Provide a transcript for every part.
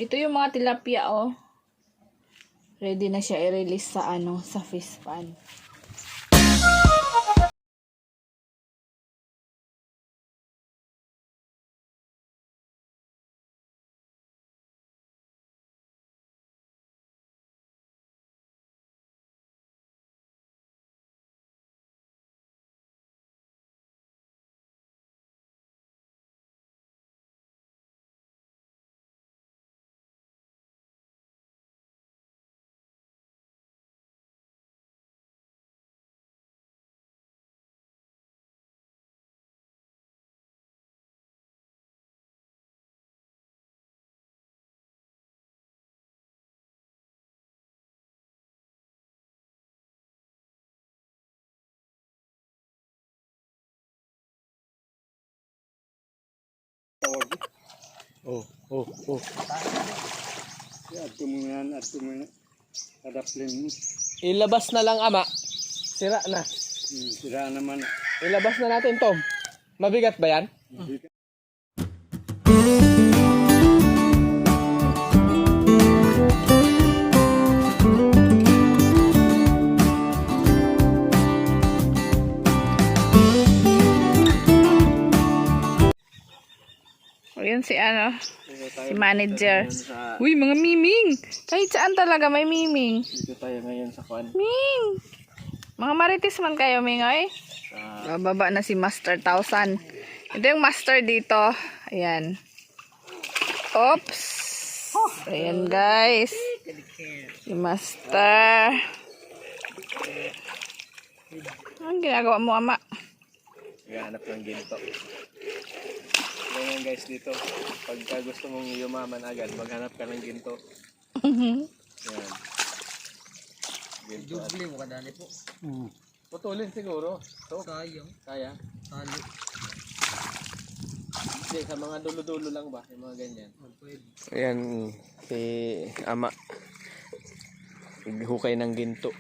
Ito yung mga tilapia, oh. Ready na siya i-release sa sa fish pan. Oh. Adto mo yan. Adaplin mo. Ilabas na lang, ama. Sira na. Sira naman. Ilabas na natin, Tom. Mabigat ba yan? Ayan si si manager. Uy, mga miming. Kahit saan talaga may miming. Dito tayo ngayon sa kuan. Ming. Mga marites man kayo, Ming, oy. Bababa na si Master 1000. Ito yung master dito. Ayan. Oops. Ayan, guys. Si Master. Anong ginagawa mo, ama? Naghahanap ng ginto. Ganyan guys dito. Pagka gusto mong yumaman agad, maghanap ka ng ginto. Yan. Ginto. Duble mo kadali po. Putulin siguro. So, Sayang. kaya. Tali. Hindi, sa mga dulo-dulo lang ba? Yung mga ganyan. Pwede. Ayan, si ama. Naghukay ng ginto.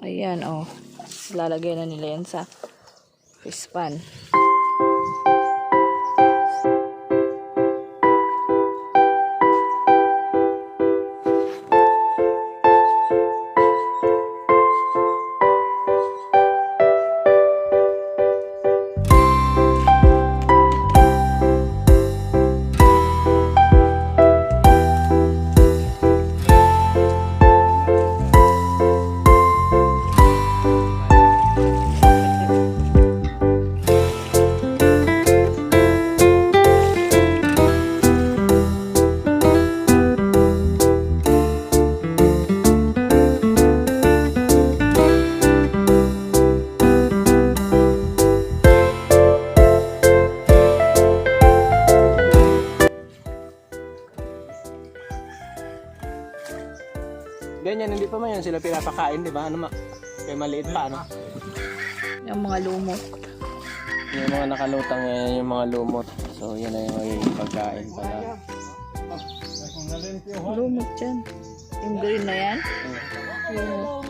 Ayan, oh. Lalagay na nila yan sa fish pan. ngayon sila pinapakain, di ba? Ano kaya maliit pa, ano? Yung mga lumot. Yung mga nakalutang ngayon, yung mga lumot. So, yan na yung magiging pagkain pala. Lumot dyan. Yung green na yan. Lumot.